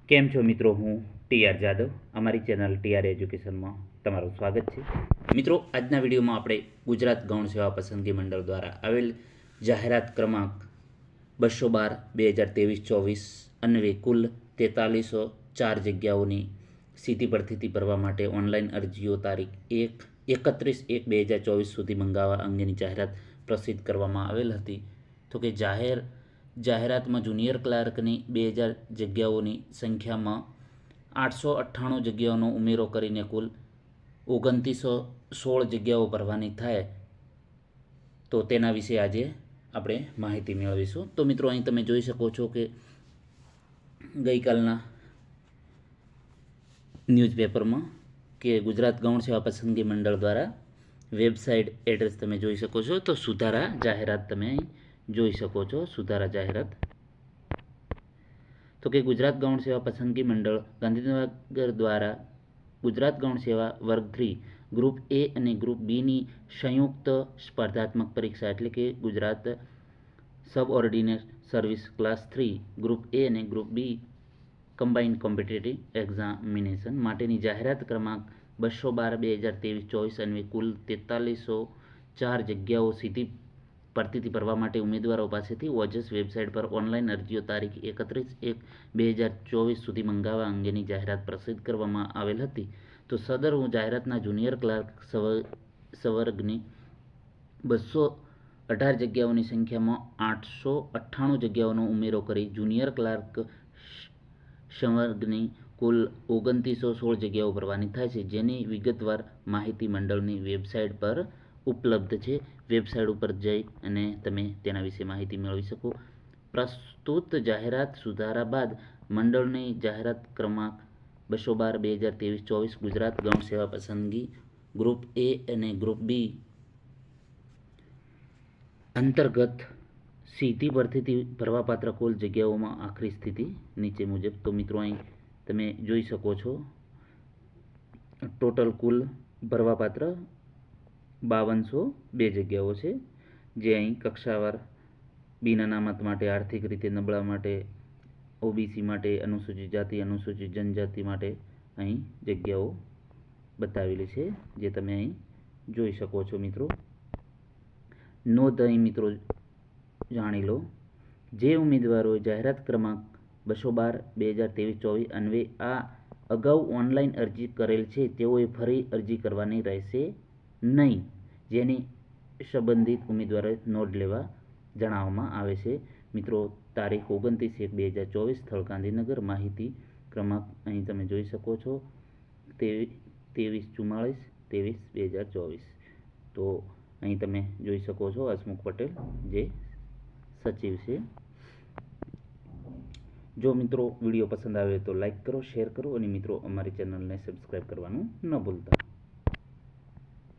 કેમ છો મિત્રો? હું ટીઆર જાદવ, અમારી ચેનલ ટીઆર એજ્યુકેશનમાં તમારું સ્વાગત છે. મિત્રો, આજના વિડીયોમાં આપણે ગુજરાત ગૌણ સેવા પસંદગી મંડળ દ્વારા આવેલ જાહેરાત ક્રમાંક 212/2023-24 અન્વયે કુલ 4304 જગ્યાઓની સીધી ભરતીથી ભરવા માટે ઓનલાઈન અરજીઓ તારીખ 31/1/2024 સુધી મંગાવવા અંગેની જાહેરાત પ્રસિદ્ધ કરવામાં આવેલ હતી. તો કે જાહેરાતમાં જુનિયર ક્લાર્કની 2000 જગ્યાઓની સંખ્યામાં 898 જગ્યાઓનો ઉમેરો કરીને કુલ 2916 જગ્યાઓ ભરવાની થાય. તો તેના વિશે આજે આપણે માહિતી મેળવીશું. તો મિત્રો, અહીં તમે જોઈ શકો છો કે ગઈકાલના ન્યૂઝપેપરમાં કે ગુજરાત ગૌણ સેવા પસંદગી મંડળ દ્વારા વેબસાઇટ એડ્રેસ તમે જોઈ શકો છો. તો સુધારા જાહેરાત તમે અહીં જોઈ શકો છો. સુધારા જાહેરાત તો કે ગુજરાત ગૌણ સેવા પસંદગી મંડળ ગાંધીનગર દ્વારા ગુજરાત ગૌણ સેવા વર્ગ 3 ગ્રુપ એ અને ગ્રુપ બીની સંયુક્ત સ્પર્ધાત્મક પરીક્ષા એટલે કે Gujarat subordinate service class 3 group A અને group B combined competitive examination માટેની જાહેરાત ક્રમાંક 212/2023-24 અન્વયે કુલ 4304 જગ્યાઓ સીધી ભરતીથી ભરવા માટે ઉમેદવારો પાસેથી ઓજસ વેબસાઇટ પર ઓનલાઈન અરજીઓ તારીખ 31/1/2024 સુધી મંગાવવા અંગેની જાહેરાત પ્રસિદ્ધ કરવામાં આવેલ હતી. તો સદર જાહેરાતના જુનિયર ક્લાર્ક સંવર્ગની 218 જગ્યાઓની સંખ્યામાં 898 જગ્યાઓનો ઉમેરો કરી જુનિયર ક્લાર્ક સંવર્ગની કુલ 2916 જગ્યાઓ ભરવાની થાય છે, જેની વિગતવાર માહિતી મંડળની વેબસાઇટ પર ઉપલબ્ધ છે. વેબસાઇટ ઉપર જઈ અને તમે તેના વિશે માહિતી મેળવી શકો. પ્રસ્તુત જાહેરાત સુધારા બાદ મંડળની જાહેરાત ક્રમાંક 212/2023-24 ગુજરાત ગૌણ સેવા પસંદગી ગ્રુપ એ અને ગ્રુપ બી અંતર્ગત સીધી ભરતીથી ભરવાપાત્ર કુલ જગ્યાઓમાં આખરી સ્થિતિ નીચે મુજબ. તો મિત્રો, અહીં તમે જોઈ શકો છો ટોટલ કુલ ભરવાપાત્ર 5202 જગ્યાઓ છે, જે અહીં કક્ષાવાર બીના અનામત માટે, આર્થિક રીતે નબળા માટે, ઓબીસી માટે, અનુસૂચિત જાતિ, અનુસૂચિત જનજાતિ માટે અહીં જગ્યાઓ બતાવેલી છે, જે તમે અહીં જોઈ શકો છો. મિત્રો, નોંધ અહીં મિત્રો જાણી લો, જે ઉમેદવારોએ જાહેરાત ક્રમાંક 212/2023-24 અન્વયે આ અગાઉ ઓનલાઈન અરજી કરેલ છે તેઓએ ફરી અરજી કરવાની રહેશે નહીં, જેની સંબંધિત ઉમેદવારોએ નોંધ લેવા જણાવવામાં આવે છે. મિત્રો, તારીખ 29/1/2024, સ્થળ ગાંધીનગર. માહિતી ક્રમાંક અહીં તમે જોઈ શકો છો 2344-23/2024. તો અહીં તમે જોઈ શકો છો હસમુખ પટેલ, જે સચિવ છે. જો મિત્રો વિડીયો પસંદ આવે તો લાઈક કરો, શેર કરો અને મિત્રો અમારી ચેનલને સબસ્ક્રાઈબ કરવાનું ન ભૂલતા.